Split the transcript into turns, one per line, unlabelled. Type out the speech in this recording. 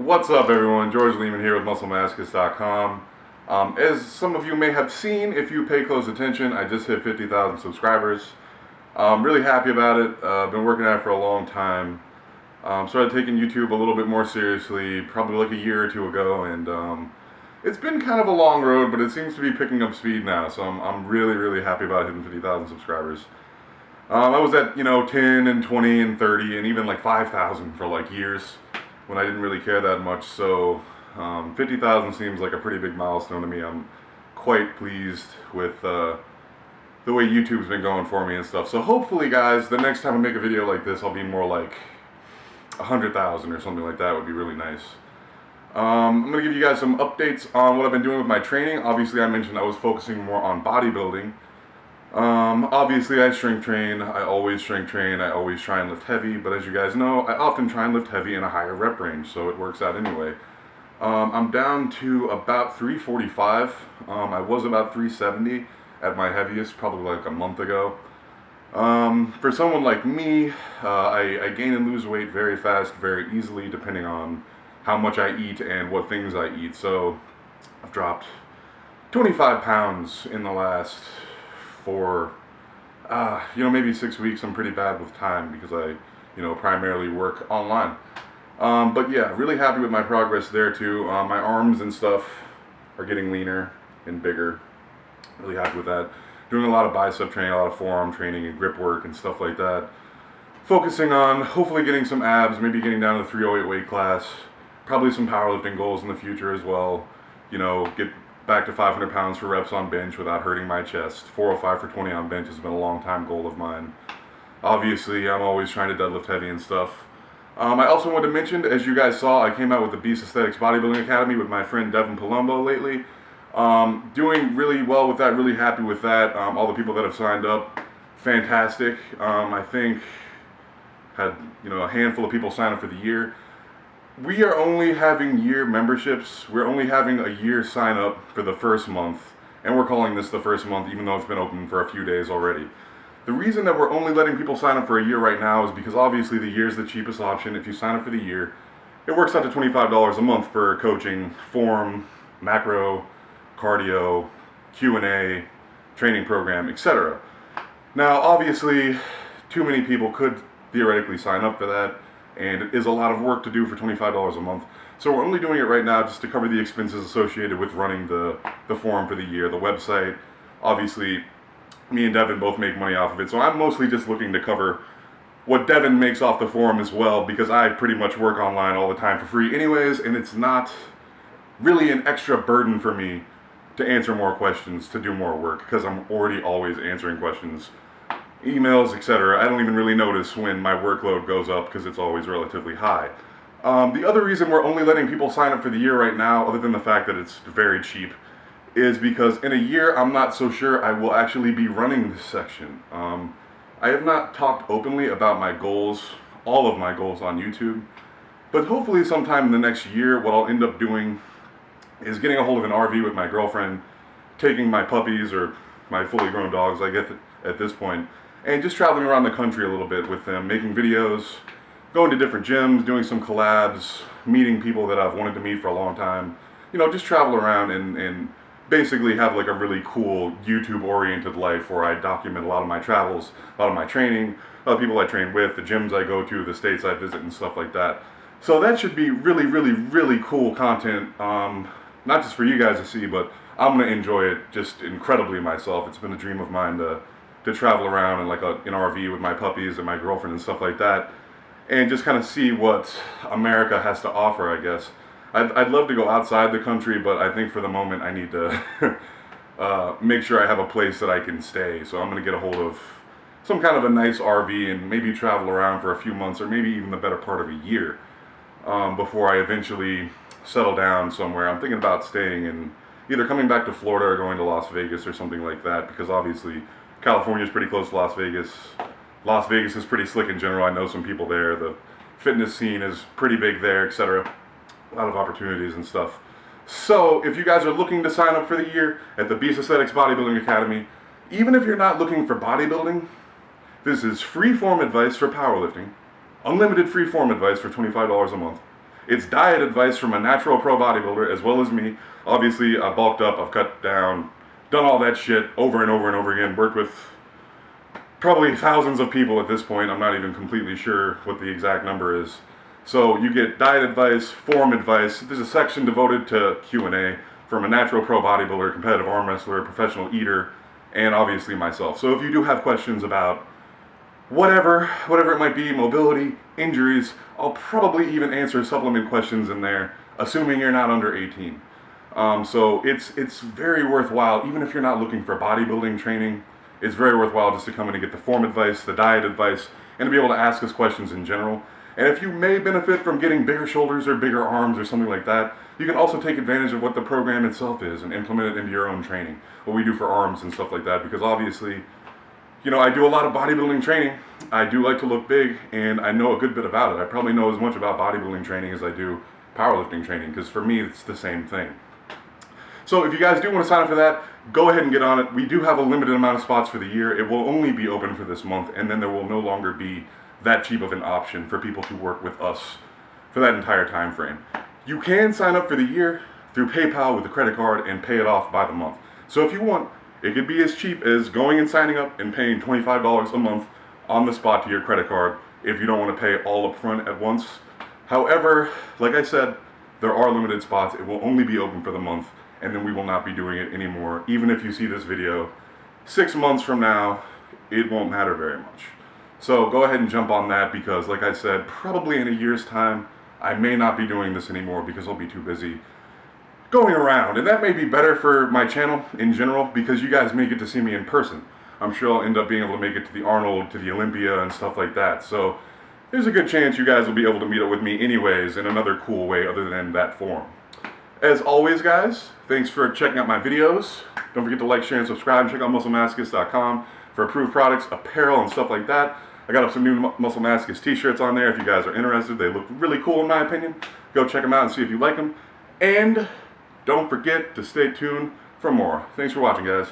What's up, everyone? George Leeman here with MuscleMasochist.com. As some of you may have seen, if you pay close attention, I just hit 50,000 subscribers. I'm really happy about it. I've been working at it for a long time. Started taking YouTube a little bit more seriously, probably like a year or two ago, and it's been kind of a long road, but it seems to be picking up speed now, so I'm really happy about hitting 50,000 subscribers. I was at, 10 and 20 and 30 and even like 5,000 for like years when I didn't really care that much, so 50,000 seems like a pretty big milestone to me. I'm quite pleased with the way YouTube's been going for me and stuff. So hopefully, guys, the next time I make a video like this, I'll be more like 100,000 or something like that. Would be really nice. I'm going to give you guys some updates on what I've been doing with my training. Obviously, I mentioned I was focusing more on bodybuilding. Obviously I strength train, I always strength train, I always try and lift heavy, but as you guys know, I often try and lift heavy in a higher rep range, so it works out anyway. I'm down to about 345, I was about 370 at my heaviest probably like a month ago. For someone like me, I gain and lose weight very fast, very easily, depending on how much I eat and what things I eat, so I've dropped 25 pounds in the last for maybe 6 weeks. I'm pretty bad with time because I primarily work online, but yeah, really happy with my progress there too. My arms and stuff are getting leaner and bigger. Really happy with that. Doing a lot of bicep training, a lot of forearm training and grip work and stuff like that. Focusing on hopefully getting some abs, maybe getting down to the 308 weight class. Probably some powerlifting goals in the future as well. Get back to 500 pounds for reps on bench without hurting my chest. 405 for 20 on bench has been a long time goal of mine. Obviously, I'm always trying to deadlift heavy and stuff. I also wanted to mention, as you guys saw, I came out with the Beast Aesthetics Bodybuilding Academy with my friend Devin Palumbo lately. Doing really well with that, really happy with that. All the people that have signed up, fantastic. I think had a handful of people sign up for the year. We are only having year memberships. We're only having a year sign up for the first month, and we're calling this the first month even though it's been open for a few days already. The reason that we're only letting people sign up for a year right now is because obviously the year is the cheapest option. If you sign up for the year, it works out to $25 a month for coaching, form, macro, cardio, Q&A, training program, etc. Now obviously too many people could theoretically sign up for that, and it is a lot of work to do for $25 a month. So we're only doing it right now just to cover the expenses associated with running the forum for the year, the website. Obviously, me and Devin both make money off of it, so I'm mostly just looking to cover what Devin makes off the forum as well, because I pretty much work online all the time for free anyways, and it's not really an extra burden for me to answer more questions, to do more work, because I'm already always answering questions, emails, etc. I don't even really notice when my workload goes up because it's always relatively high. The other reason we're only letting people sign up for the year right now, other than the fact that it's very cheap, is because in a year I'm not so sure I will actually be running this section. I have not talked openly about my goals, all of my goals on YouTube, but hopefully sometime in the next year what I'll end up doing is getting a hold of an RV with my girlfriend, taking my puppies or my fully grown dogs, I get at this point, and just traveling around the country a little bit with them, making videos, going to different gyms, doing some collabs, meeting people that I've wanted to meet for a long time. Just travel around and basically have like a really cool YouTube-oriented life where I document a lot of my travels, a lot of my training, a lot of people I train with, the gyms I go to, the states I visit, and stuff like that. So that should be really cool content, not just for you guys to see, but I'm going to enjoy it just incredibly myself. It's been a dream of mine to travel around in like an RV with my puppies and my girlfriend and stuff like that, and just kind of see what America has to offer, I guess. I'd love to go outside the country, but I think for the moment I need to make sure I have a place that I can stay. So I'm going to get a hold of some kind of a nice RV and maybe travel around for a few months or maybe even the better part of a year before I eventually settle down somewhere. I'm thinking about staying in either coming back to Florida or going to Las Vegas or something like that, because obviously California is pretty close to Las Vegas. Las Vegas is pretty slick in general. I know some people there. The fitness scene is pretty big there, etc. A lot of opportunities and stuff. So if you guys are looking to sign up for the year at the Beast Aesthetics Bodybuilding Academy, even if you're not looking for bodybuilding, this is free form advice for powerlifting, unlimited free form advice for $25 a month. It's diet advice from a natural pro bodybuilder as well as me. Obviously, I've bulked up, I've cut down, done all that shit over and over and over again, worked with probably thousands of people at this point. I'm not even completely sure what the exact number is. So you get diet advice, form advice. There's a section devoted to Q&A from a natural pro bodybuilder, competitive arm wrestler, professional eater, and obviously myself. So if you do have questions about whatever it might be, mobility, injuries, I'll probably even answer supplement questions in there, assuming you're not under 18. So it's very worthwhile, even if you're not looking for bodybuilding training, it's very worthwhile just to come in and get the form advice, the diet advice, and to be able to ask us questions in general. And if you may benefit from getting bigger shoulders or bigger arms or something like that, you can also take advantage of what the program itself is and implement it into your own training, what we do for arms and stuff like that, because obviously, you know, I do a lot of bodybuilding training. I do like to look big, and I know a good bit about it. I probably know as much about bodybuilding training as I do powerlifting training, because for me, it's the same thing. So if you guys do want to sign up for that, go ahead and get on it. We do have a limited amount of spots for the year. It will only be open for this month, and then there will no longer be that cheap of an option for people to work with us for that entire time frame. You can sign up for the year through PayPal with a credit card and pay it off by the month. So if you want, it could be as cheap as going and signing up and paying $25 a month on the spot to your credit card if you don't want to pay all up front at once. However, like I said, there are limited spots. It will only be open for the month, and then we will not be doing it anymore. Even if you see this video 6 months from now, it won't matter very much. So go ahead and jump on that, because like I said, probably in a year's time, I may not be doing this anymore because I'll be too busy going around. And that may be better for my channel in general, because you guys may get to see me in person. I'm sure I'll end up being able to make it to the Arnold, to the Olympia, and stuff like that. So there's a good chance you guys will be able to meet up with me anyways in another cool way other than that form. As always, guys, thanks for checking out my videos. Don't forget to like, share, and subscribe. And check out musclemasocist.com for approved products, apparel, and stuff like that. I got up some new Muscle Masochist t-shirts on there if you guys are interested. They look really cool in my opinion. Go check them out and see if you like them. And don't forget to stay tuned for more. Thanks for watching, guys.